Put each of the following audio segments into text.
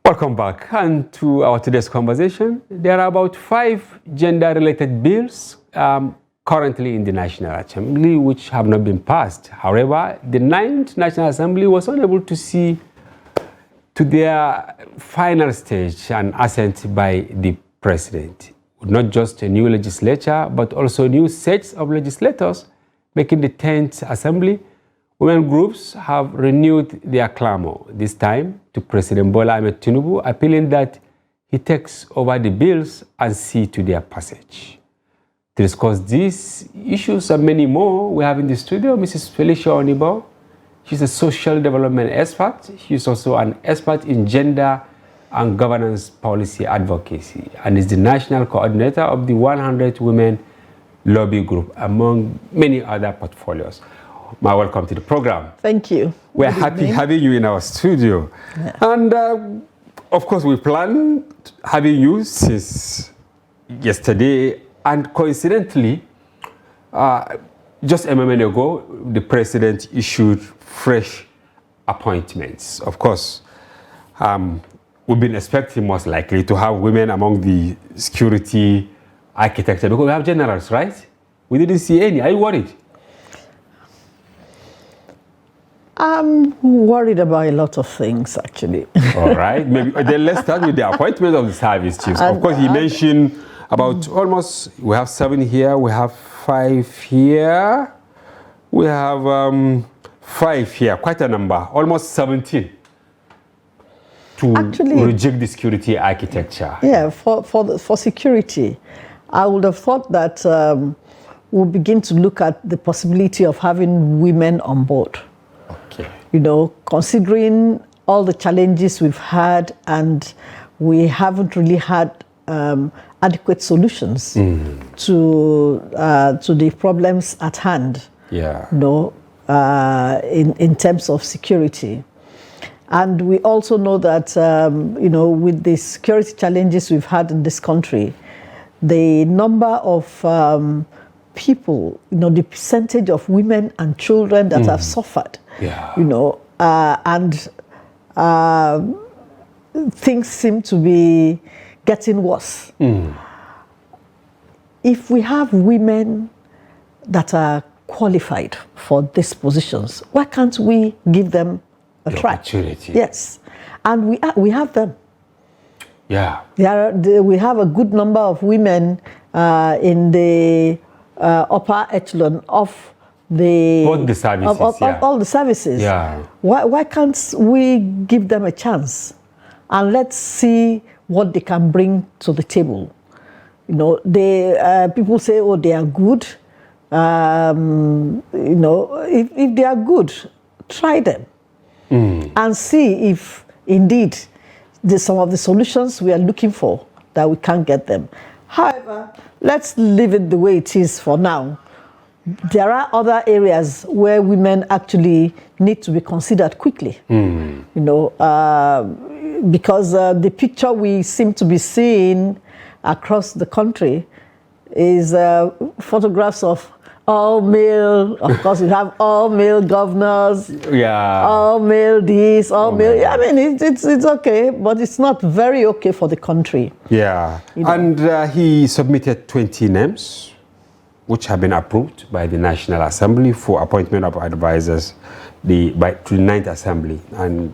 Welcome back. And to our today's conversation, there are about 5 gender-related bills currently in the National Assembly which have not been passed. However, the 9th National Assembly was unable to see to their final stage and assent by the President. Not just a new legislature, but also new sets of legislators making the 10th Assembly. Women groups have renewed their clamor, this time to President Bola Ahmed Tinubu, appealing that he takes over the bills and see to their passage. To discuss these issues and many more, we have in the studio Mrs. Felicia Onibo. She's a social development expert. She's also an expert in gender and governance policy advocacy and is the national coordinator of the 100 Women Lobby Group, among many other portfolios. Ma, welcome to the program. Thank you. We're happy having you in our studio. Yeah. And of course, we planned having you since yesterday. And coincidentally, just a moment ago, the President issued fresh appointments. Of course, we've been expecting most likely to have women among the security architecture because we have generals, right? We didn't see any. Are you worried? I'm worried about a lot of things, actually. All right. Maybe then let's start with the appointment of the service chiefs. Of course, he mentioned about almost, we have 7 here, we have 5 here, we have 5 here, quite a number, almost 17 to actually reject the security architecture. Yeah, for security, I would have thought that we'll begin to look at the possibility of having women on board. Okay. You know, considering all the challenges we've had, and we haven't really had adequate solutions to the problems at hand. Yeah. You know, in terms of security, and we also know that you know, with the security challenges we've had in this country, the number of people, you know, the percentage of women and children that have suffered. Yeah. You know, and things seem to be getting worse. If we have women that are qualified for these positions, why can't we give them a try? Opportunity. Yes, and we have them. Yeah. We have a good number of women in the upper echelon of both the services, of all the services. Yeah. Why can't we give them a chance and let's see what they can bring to the table? You know, people say, oh, they are good. You know, if they are good, try them and see if indeed some of the solutions we are looking for that we can't get them. However, let's leave it the way it is for now. There are other areas where women actually need to be considered quickly. You know, because the picture we seem to be seeing across the country is photographs of all male. Of course, we have all male governors. Yeah. All male this, all male. Yeah, I mean, it's okay, but it's not very okay for the country. Yeah. You know? And he submitted 20 names, which have been approved by the National Assembly for appointment of advisors to the 9th Assembly, and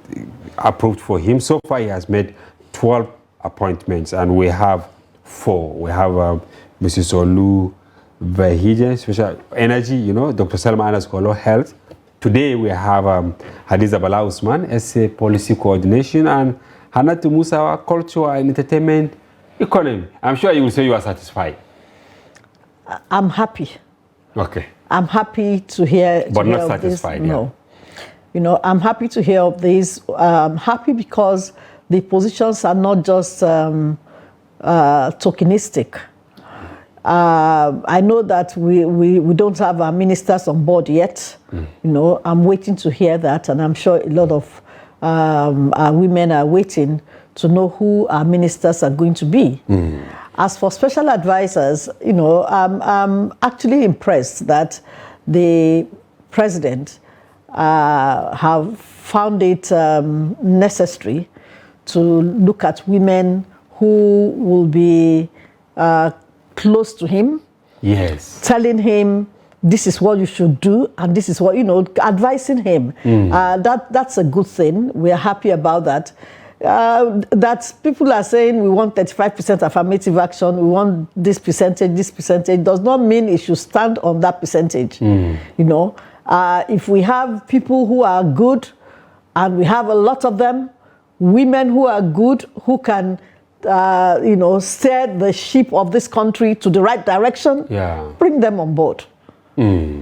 approved for him. So far, he has made 12 appointments, and we have 4. We have Mrs. Olu Vahije, Special Energy, you know, Dr. Salma Anaskolo, Health. Today, we have Hadiza Bala Usman, SA Policy Coordination, and Hanatu Musawa, Culture and Entertainment Economy. I'm sure you will say you are satisfied. I'm happy. Okay. I'm happy to hear. But not satisfied. This. No. You know, I'm happy to hear of this. I'm happy because the positions are not just tokenistic. I know that we don't have our ministers on board yet. You know, I'm waiting to hear that, and I'm sure a lot of our women are waiting to know who our ministers are going to be. As for special advisors, you know, I'm actually impressed that the president have found it necessary to look at women who will be close to him, yes, telling him this is what you should do and this is what, advising him. That's a good thing. We are happy about that. That people are saying we want 35% affirmative action, we want this percentage does not mean it should stand on that percentage. If we have people who are good, and we have a lot of them, women who are good, who can steer the ship of this country to the right direction, bring them on board.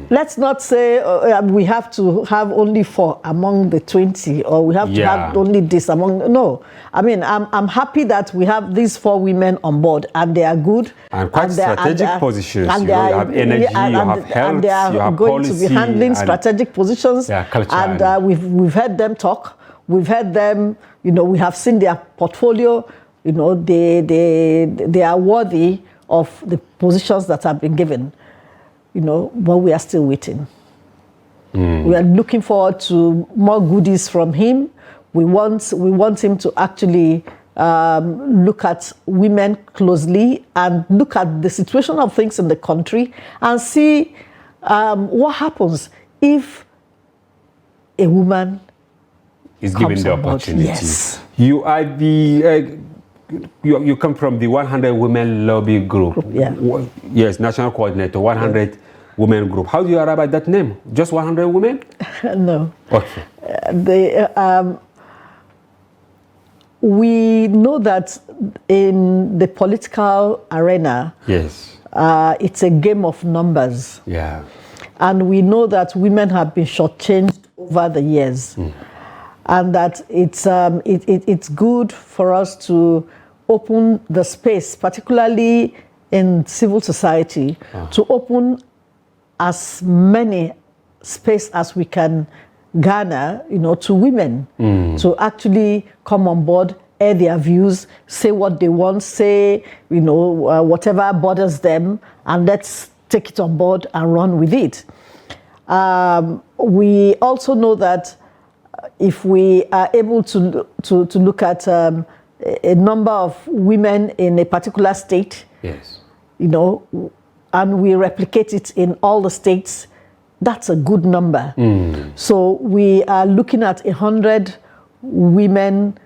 Let's not say we have to have only 4 among the 20, or we have to have only this among. No, I mean, I'm happy that we have these 4 women on board, and they are good and quite strategic positions. And you have energy, you have health, and they are you have going policy, to be handling strategic positions. And we've heard them talk. We've heard them. We have seen their portfolio. They are worthy of the positions that have been given. But we are still waiting. We are looking forward to more goodies from him. We want him to actually look at women closely and look at the situation of things in the country and see what happens if a woman is given the opportunity. Yes. You are the you come from the 100 Women Lobby Group. Yes, National Coordinator, 100 Women Group. How do you arrive at that name? Just 100 women? No. Okay. We know that in the political arena, yes, it's a game of numbers. Yeah. And we know that women have been shortchanged over the years. And that it's good for us to open the space, particularly in civil society, to open as many space as we can garner, to women, to actually come on board, air their views, say what they want, say, whatever bothers them, and let's take it on board and run with it. We also know that if we are able to look at a number of women in a particular state, yes, and we replicate it in all the states, that's a good number. So we are looking at 100 women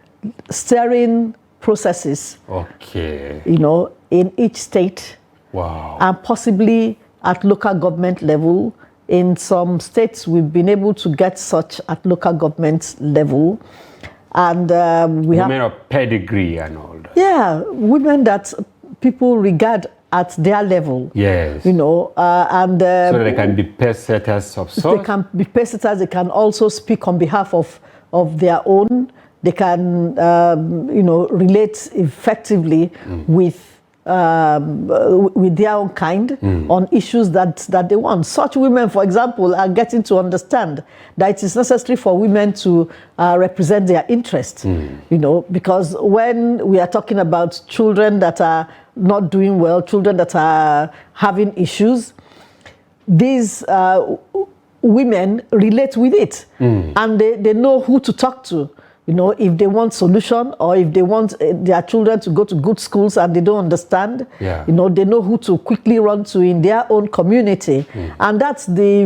steering processes. Okay. In each state. Wow. And possibly at local government level. In some states, we've been able to get such at local government level. And we have women of pedigree and all that. Yeah, women that people regard at their level. Yes. And so that they can be pace setters of sorts. They can be pace setters. They can also speak on behalf of their own. They can, relate effectively with their own kind on issues that they want. Such women, for example, are getting to understand that it is necessary for women to represent their interests, because when we are talking about children that are not doing well, children that are having issues, these women relate with it, and they know who to talk to. If they want solution, or if they want their children to go to good schools and they don't understand, they know who to quickly run to in their own community. And that's the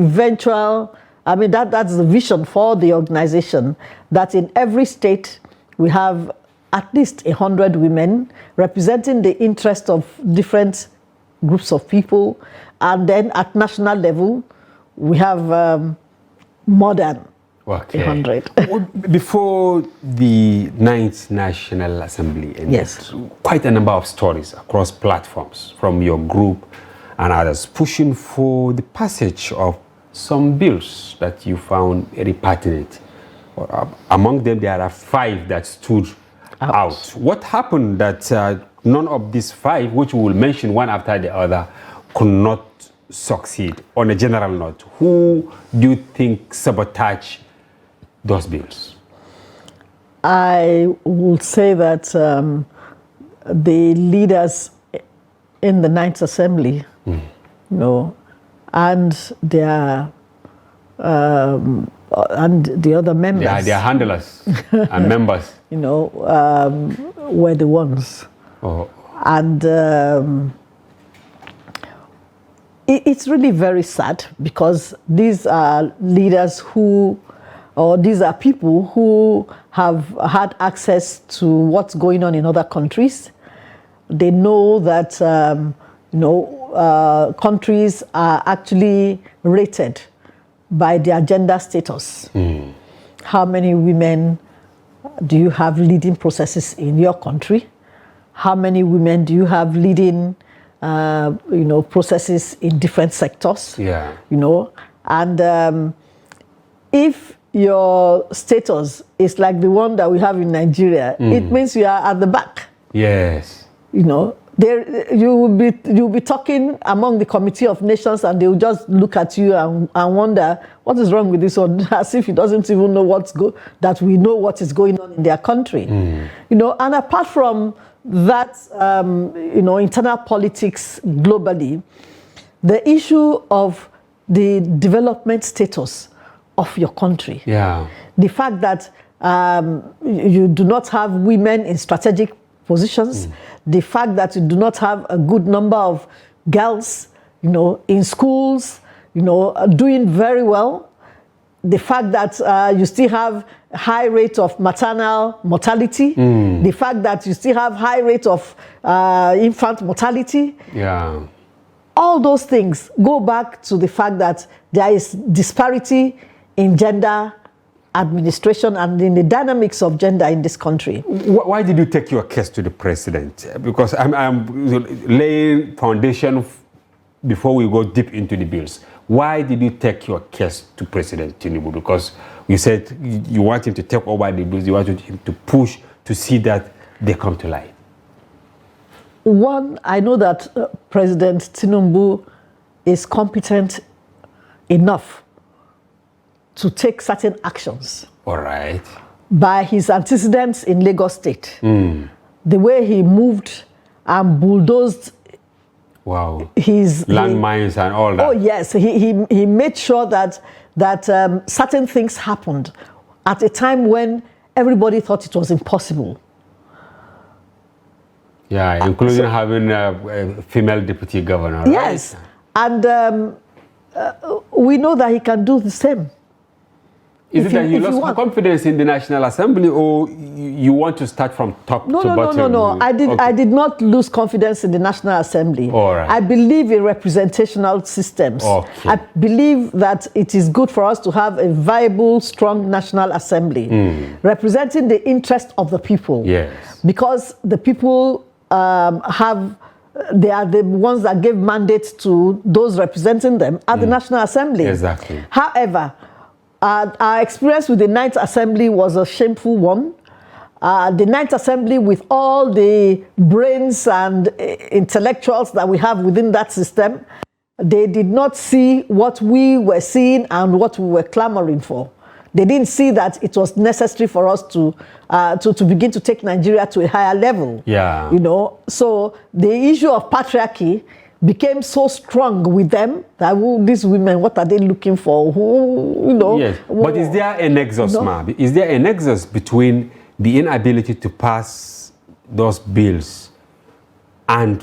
that's the vision for the organization, that in every state we have at least 100 women representing the interest of different groups of people. And then at national level, we have more than 100. Before the 9th National Assembly ended, quite a number of stories across platforms from your group and others pushing for the passage of some bills that you found very pertinent. Among them, there are 5 that stood out. What happened that none of these 5, which we will mention one after the other, could not succeed? On a general note, who do you think sabotaged those bills? I would say that the leaders in the 9th Assembly, and their and the other members, They are handlers and members. were the ones. Oh. And it's really very sad, because these are leaders these are people who have had access to what's going on in other countries. They know that countries are actually rated by their gender status. How many women do you have leading processes in your country? How many women do you have leading processes in different sectors? Yeah. And if your status is like the one that we have in Nigeria, it means you are at the back. Yes. You'll be talking among the Committee of Nations, and they'll just look at you and wonder what is wrong with this one, as if he doesn't even know that we know what is going on in their country. And apart from that, internal politics globally, the issue of the development status of your country. Yeah. The fact that you do not have women in strategic positions, the fact that you do not have a good number of girls, in schools, doing very well, the fact that you still have high rate of maternal mortality, the fact that you still have high rate of infant mortality. Yeah. All those things go back to the fact that there is disparity in gender administration and in the dynamics of gender in this country. Why did you take your case to the president? Because I'm laying foundation before we go deep into the bills. Why did you take your case to President Tinubu? Because you said you want him to take over the bills, you want him to push to see that they come to light. One, I know that President Tinubu is competent enough to take certain actions. All right. By his antecedents in Lagos State. The way he moved and bulldozed his landmines and all that. Oh yes, he made sure that certain things happened at a time when everybody thought it was impossible. Yeah, including having a female deputy governor. Right? Yes, and we know that he can do the same. Is it that you lost confidence in the National Assembly, or you want to start from top to bottom? No. I did not lose confidence in the National Assembly. All right. I believe in representational systems. Okay. I believe that it is good for us to have a viable, strong National Assembly representing the interest of the people. Yes. Because the people they are the ones that gave mandate to those representing them at the National Assembly. Exactly. However, our experience with the Ninth Assembly was a shameful one. The Ninth Assembly, with all the brains and intellectuals that we have within that system, they did not see what we were seeing and what we were clamoring for. They didn't see that it was necessary for us to begin to take Nigeria to a higher level. Yeah. So the issue of patriarchy became so strong with them that these women, what are they looking for? Yes. But is there a nexus, ma'am? Is there a nexus between the inability to pass those bills and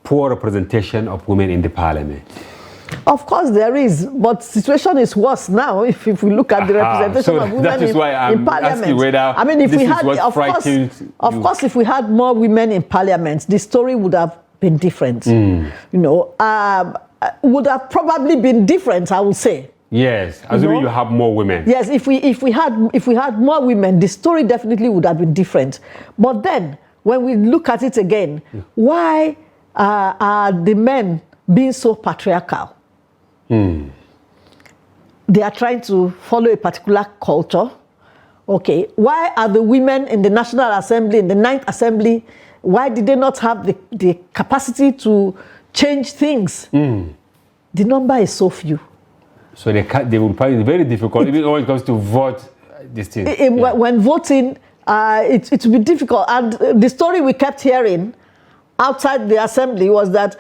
poor representation of women in the parliament? Of course there is, but the situation is worse now if we look at the representation of women in parliament. I mean, if we had, of course, if we had more women in parliament, the story would have been different. Would have probably been different, I would say. Yes, assuming you have more women. Yes, if we had more women, the story definitely would have been different. But then, when we look at it again, why are the men being so patriarchal? They are trying to follow a particular culture. Okay, why are the women in the National Assembly, in the Ninth Assembly, why did they not have the capacity to change things? The number is so few. So they will find it very difficult, even when it comes to vote this thing. When voting, it will be difficult. And the story we kept hearing outside the assembly was that,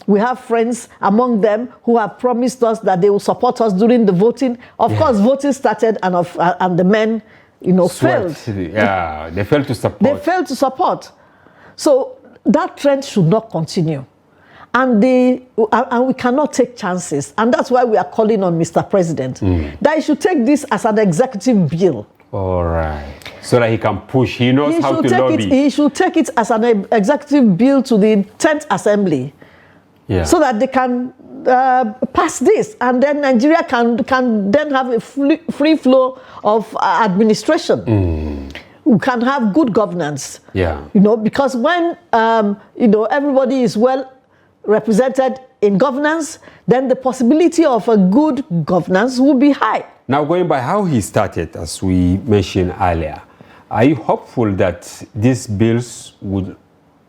we have friends among them who have promised us that they will support us during the voting. Of course, voting started and the men, failed. Yeah, they failed to support. They failed to support. So that trend should not continue. And we cannot take chances. And that's why we are calling on Mr. President that he should take this as an executive bill. All right. So that he can push. He knows how to lobby. He should take it as an executive bill to the 10th Assembly. Yeah. So that they can pass this. And then Nigeria can then have a free flow of administration. We can have good governance. Yeah. Because when, everybody is well represented in governance, then the possibility of a good governance will be high. Now, going by how he started, as we mentioned earlier, are you hopeful that these bills would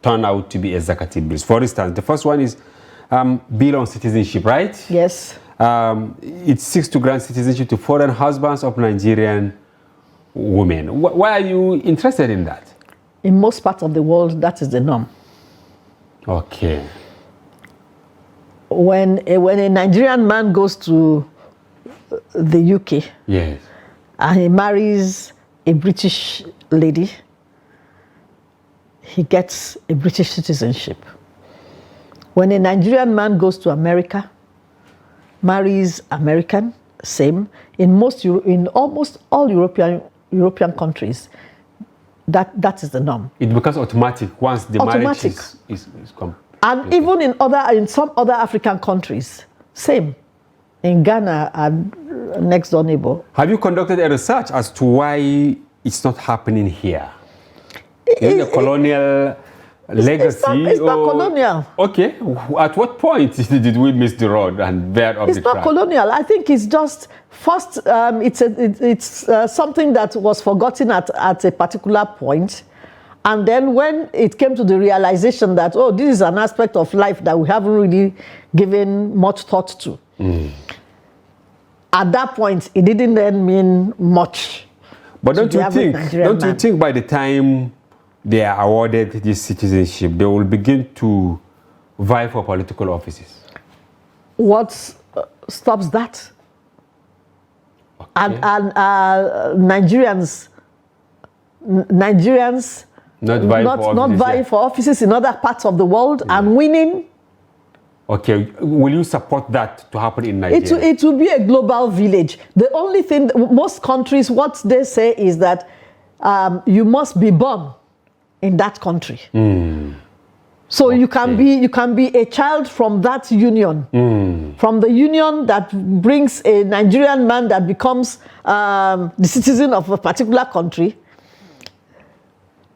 turn out to be executive bills? For instance, the first one is bill on citizenship, right? Yes. It seeks to grant citizenship to foreign husbands of Nigerian women. Why are you interested in that? In most parts of the world, that is the norm. Okay. When a Nigerian man goes to the UK, yes, and he marries a British lady, he gets a British citizenship. When a Nigerian man goes to America, marries American, same. In almost all European countries, that is the norm. It becomes automatic once the marriage is complete. And even in some other African countries, same. In Ghana and next door neighbor. Have you conducted a research as to why it's not happening here? Is it a colonial legacy? It's not colonial. Okay. At what point did we miss the road and veer off the track? It's not colonial. I think it's just first. It's something that was forgotten at a particular point. And then when it came to the realization that, this is an aspect of life that we haven't really given much thought to. At that point, it didn't then mean much. But don't you think by the time they are awarded this citizenship, they will begin to vie for political offices? What stops that? Okay. And Nigerians not vying for offices in other parts of the world and winning. Okay, will you support that to happen in Nigeria? It will be a global village. The only thing, most countries, what they say is that you must be born in that country. So you can be a child from that union, from the union that brings a Nigerian man that becomes the citizen of a particular country.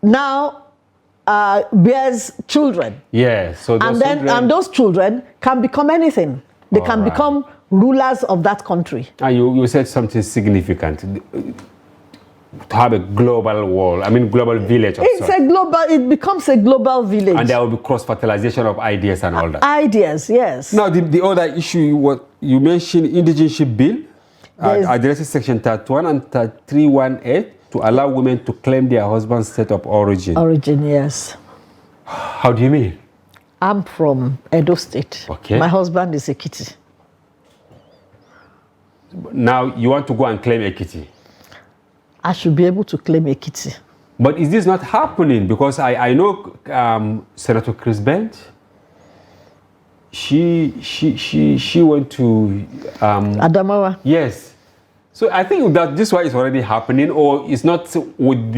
Now bears children. Yes, so those children can become anything. They can become rulers of that country. You said something significant. To have a global world, global village. It becomes a global village. And there will be cross-fertilization of ideas and all that. Ideas, yes. Now, the other issue, you mentioned indigenship bill, addresses section 31 and 318 to allow women to claim their husband's state of origin. Origin, yes. How do you mean? I'm from Edo State. Okay. My husband is Ekiti. Now, you want to go and claim Ekiti? I should be able to claim Ekiti. But is this not happening? Because I know Senator Chris Bent, she went to Adamawa. Yes. So I think that this one is already happening, or it's not with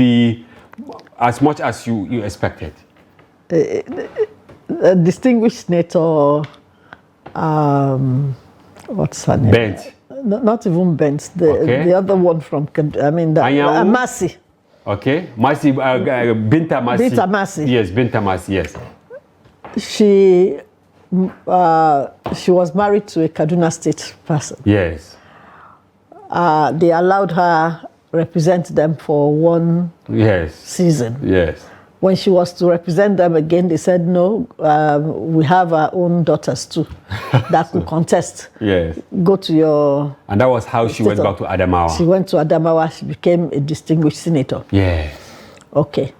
as much as you expected. A distinguished senator, what's her name? Bent. Not even Bent. The other one from Masi. Okay, Masi, Binta Masi. Binta Masi. Yes, Binta Masi. Yes. She was married to a Kaduna State person. Yes. They allowed her represent them for one season. Yes. When she was to represent them again, they said, no, we have our own daughters too that will contest. Yes. Go to your... And that was how she went back to Adamawa. She went to Adamawa. She became a distinguished senator. Yes. Okay.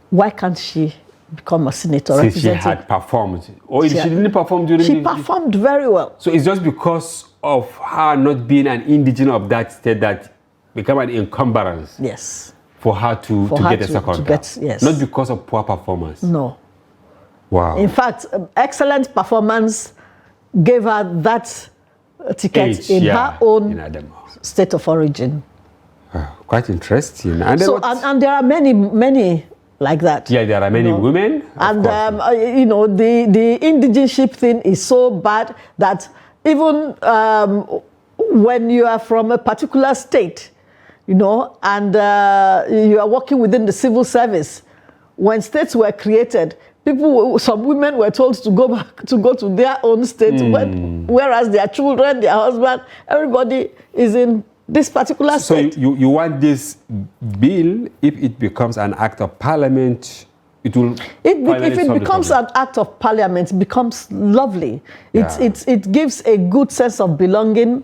Why can't she become a senator. Since she had performed. Or she didn't perform during She performed very well. So it's just because of her not being an indigenous of that state that became an encumbrance. Yes. For her to get a second term. Yes. Not because of poor performance. No. Wow. In fact, excellent performance gave her that ticket in her own state of origin. Quite interesting. And so, and there are many like that. Yeah, there are many women. And you know, the indigenship thing is so bad that even when you are from a particular state, you know, and you are working within the civil service, when states were created, some women were told to go to their own state, whereas their children, their husband, everybody is in this particular state. So you want this bill, if it becomes an act of parliament, it will. If it becomes an act of parliament, it becomes lovely. It gives a good sense of belonging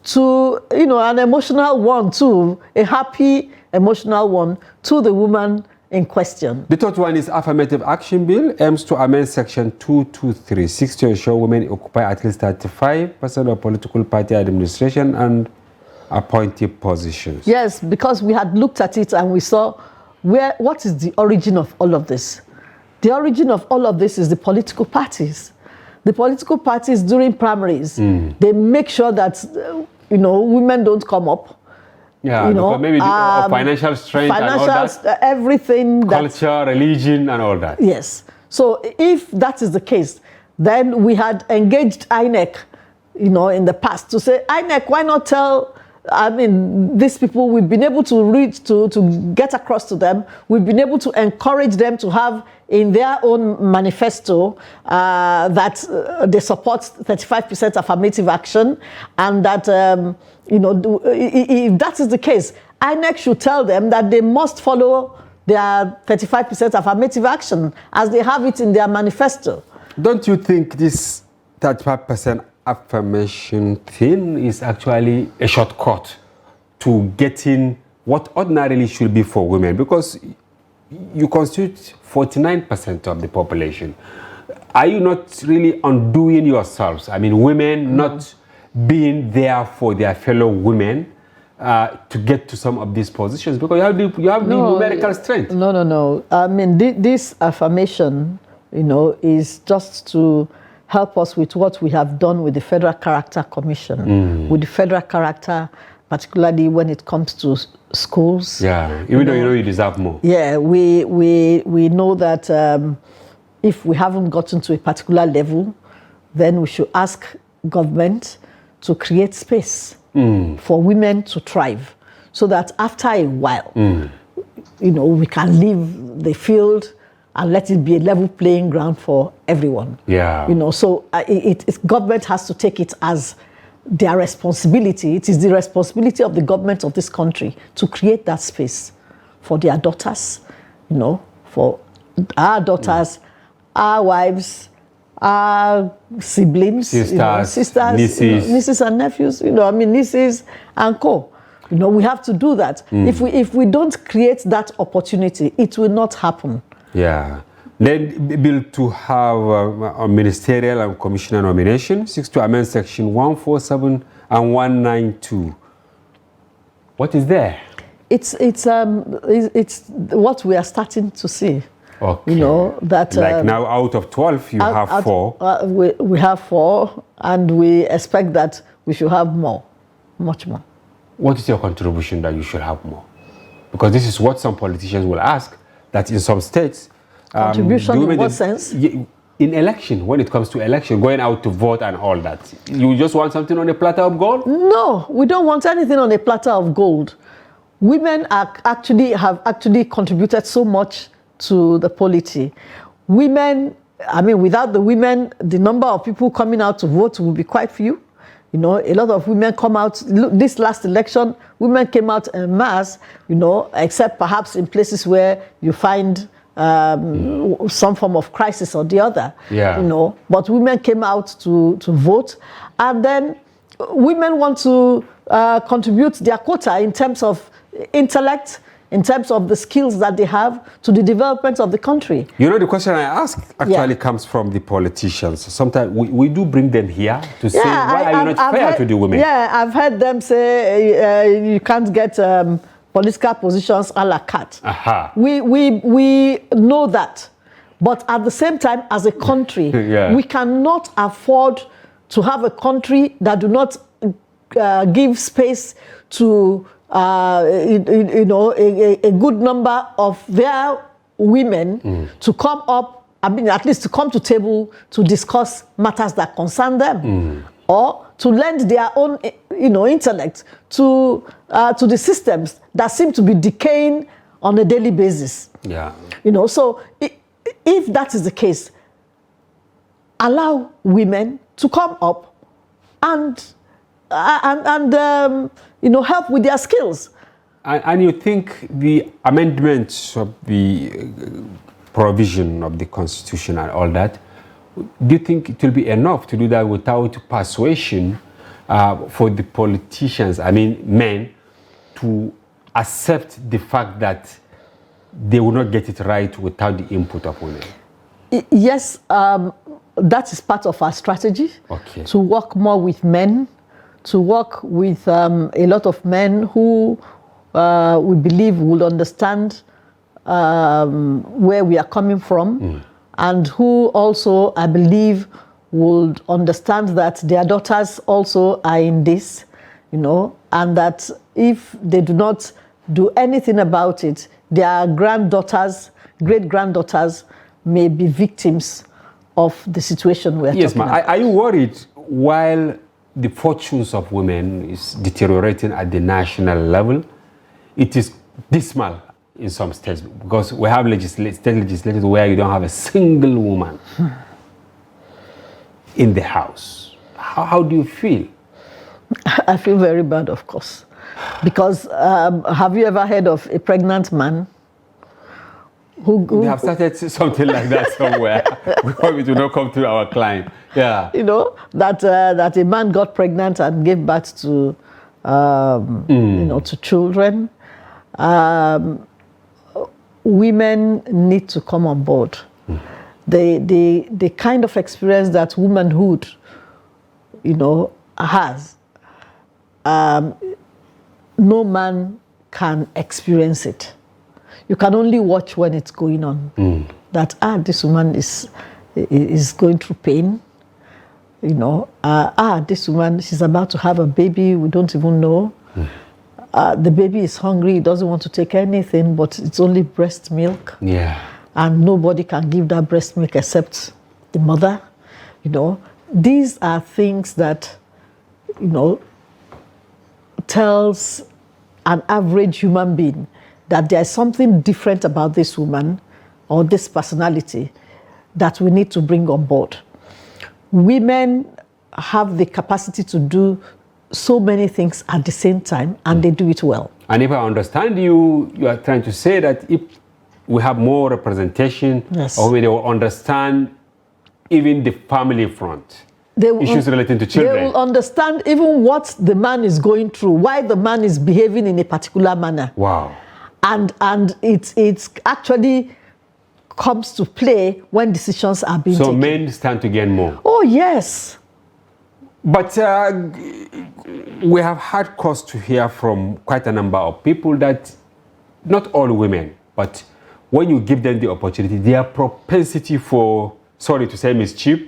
to, you know, an emotional one too, a happy emotional one to the woman in question. The third one is affirmative action bill, aims to amend section 2236 to ensure women occupy at least 35% of political party administration and appointed positions. Yes, because we had looked at it and we saw what is the origin of all of this. The origin of all of this is the political parties. The political parties during primaries, they make sure that you know, women don't come up. Yeah, you know, maybe financial strength and all that. Everything. Culture, religion and all that. Yes. So if that is the case, then we had engaged INEC, you know, in the past to say, INEC, why not tell, I mean, these people, we've been able to reach, to get across to them. We've been able to encourage them to have in their own manifesto that they support 35% affirmative action, and that, you know, if that is the case, INEC should tell them that they must follow their 35% affirmative action as they have it in their manifesto. Don't you think this 35% affirmation thing is actually a shortcut to getting what ordinarily should be for women? Because you constitute 49% of the population. Are you not really undoing yourselves? I mean, women not being there for their fellow women to get to some of these positions, because you have the numerical strength. No. I mean, this affirmation, you know, is just to help us with what we have done with the Federal Character Commission, with the Federal Character, particularly when it comes to schools. Yeah, even though you know you deserve more. Yeah, we know that if we haven't gotten to a particular level, then we should ask government to create space for women to thrive, so that after a while, you know, we can leave the field and let it be a level playing ground for everyone. Yeah. You know, so government has to take it as their responsibility. It is the responsibility of the government of this country to create that space for their daughters, you know, for our daughters, our wives, our siblings, sisters, nieces and nephews, you know, I mean, nieces and co. You know, we have to do that. If we don't create that opportunity, it will not happen. Yeah. Then bill to have a ministerial and commissioner nomination, 6 to amend section 147 and 192. What is there? It's what we are starting to see. Okay. You know, that like now out of 12 you have 4. We have 4, and we expect that we should have more, much more. What is your contribution that you should have more? Because this is what some politicians will ask, that in some states, contribution in what sense? In election, when it comes to election, going out to vote and all that, you just want something on a platter of gold? No, we don't want anything on a platter of gold. Women have actually contributed so much to the polity. Women, I mean, without the women, the number of people coming out to vote will be quite few. You know, a lot of women come out. Look, this last election, women came out en masse, you know, except perhaps in places where you find some form of crisis or the other. Yeah. You know, but women came out to vote. And then women want to contribute their quota in terms of intellect, in terms of the skills that they have to the development of the country. You know, the question I ask actually comes from the politicians. Sometimes we do bring them here to say, why are you not fair to the women? Yeah, I've heard them say you can't get political positions a la carte. Aha. We know that. But at the same time, as a country, we cannot afford to have a country that do not give space to a good number of their women to come up, I mean, at least to come to table to discuss matters that concern them, or to lend their own, intellect to the systems that seem to be decaying on a daily basis. Yeah. So if that is the case, allow women to come up and help with their skills. And you think the amendments of the provision of the Constitution and all that, do you think it will be enough to do that without persuasion for the politicians, I mean men, to accept the fact that they will not get it right without the input of women? Yes, that is part of our strategy, to work more with men, to work with a lot of men who we believe will understand where we are coming from, and who also, I believe, would understand that their daughters also are in this, and that if they do not do anything about it, their granddaughters, great-granddaughters may be victims of the situation we're talking about. Are you worried while the fortunes of women is deteriorating at the national level, it is dismal in some states, because we have state legislators where you don't have a single woman in the house. How do you feel? I feel very bad, of course. Because have you ever heard of a pregnant man who we have started something like that somewhere. We hope it will not come to our client. Yeah. That a man got pregnant and gave birth to to children. Women need to come on board. The kind of experience that womanhood, has, no man can experience it. You can only watch when it's going on. That this woman is going through pain. This woman, she's about to have a baby, we don't even know. The baby is hungry, he doesn't want to take anything, but it's only breast milk. Yeah. And nobody can give that breast milk except the mother. These are things that, tells an average human being that there's something different about this woman or this personality that we need to bring on board. Women have the capacity to do so many things at the same time, and they do it well. And if I understand you, you are trying to say that if we have more representation, or they will understand even the family front, issues relating to children. They will understand even what the man is going through, why the man is behaving in a particular manner. Wow. And it actually comes to play when decisions are being taken. So men stand to gain more. Oh, yes. But we have had cause to hear from quite a number of people that, not all women, but when you give them the opportunity, their propensity for, sorry to say, mischief,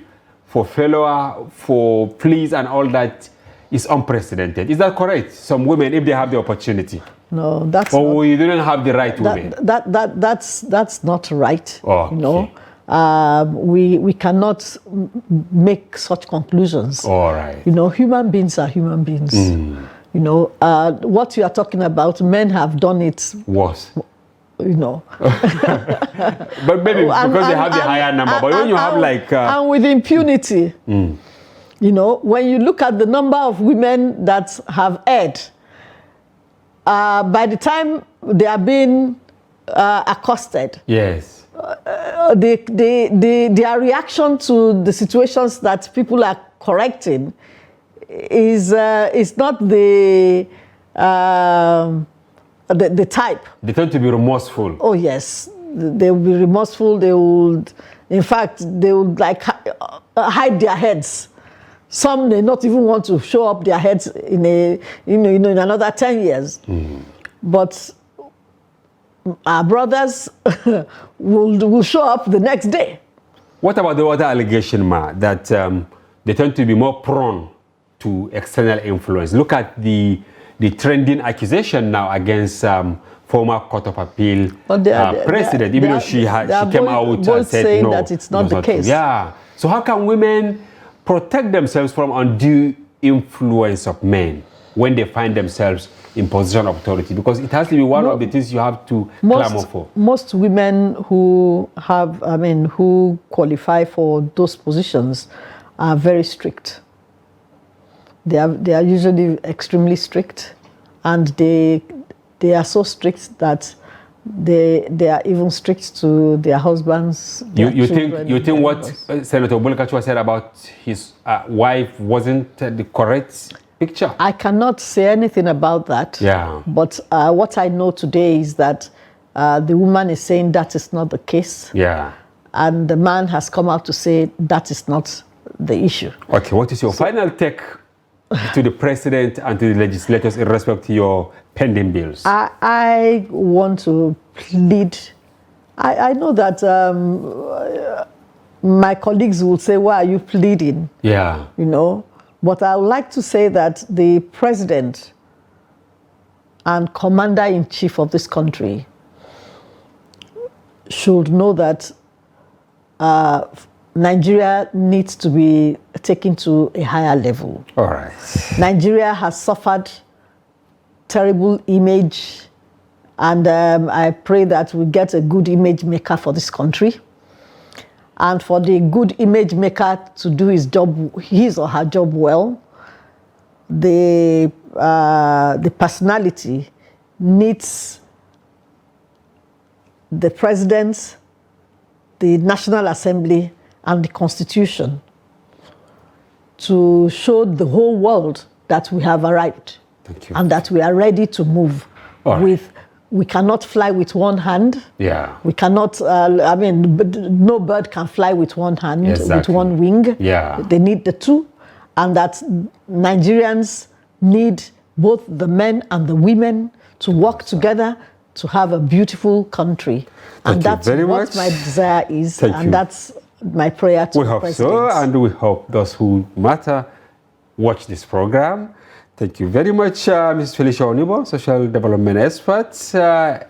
for failure, for pleas and all that is unprecedented. Is that correct? Some women, if they have the opportunity. No, that's or not, you didn't have the right women. That's not right. Oh, we cannot make such conclusions. All right. Human beings are human beings. What you are talking about, men have done it worse. But maybe because they have the higher number. But when you have and with impunity, when you look at the number of women that have erred, by the time they are being accosted, yes, their reaction to the situations that people are correcting is not the the type. They tend to be remorseful. Oh yes, they will be remorseful. They would, in fact, they would like hide their heads. Some may not even want to show up their heads in in another 10 years. But our brothers will show up the next day. What about the other allegation, Ma, that they tend to be more prone to external influence? Look at the trending accusation now against former Court of Appeal president, even though she came out and said no, that it's not the case. Yeah. So how can women protect themselves from undue influence of men when they find themselves in position of authority? Because it has to be one of the things you have to clamor for. Most women who who qualify for those positions are very strict. They are usually extremely strict, and they are so strict that they are even strict to their husbands. You think what Senator Bulkachua said about his wife wasn't the correct picture? I cannot say anything about that. Yeah. But what I know today is that the woman is saying that is not the case. Yeah. And the man has come out to say that is not the issue. Okay, what is your final take to the president and to the legislators in respect to your pending bills? I want to plead. I know that my colleagues will say, why are you pleading? Yeah. You know, but I would like to say that the president and commander-in-chief of this country should know that Nigeria needs to be taken to a higher level. All right. Nigeria has suffered terrible image, and I pray that we get a good image maker for this country. And for the good image maker to do his or her job well, the personality needs the president, the National Assembly, and the Constitution to show the whole world that we have arrived. Thank you. And that we are ready to move. We cannot fly with one hand. Yeah. We cannot, no bird can fly with one hand, with one wing. Yeah. They need the two. And that Nigerians need both the men and the women to work together to have a beautiful country. And that's what my desire is. And that's my prayer to the president. We hope so, and we hope those who matter watch this program. Thank you very much, Ms. Felicia Onibo, social development expert,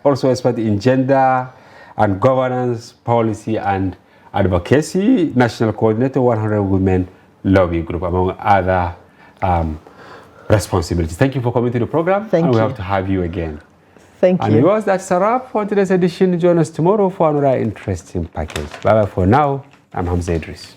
also expert in gender and governance, policy and advocacy, national coordinator, 100 Women Lobby Group, among other responsibilities. Thank you for coming to the program. Thank you. We hope to have you again. Thank you. And viewers, that's a wrap for today's edition. Join us tomorrow for another interesting package. Bye-bye for now. I'm Hamza Idris.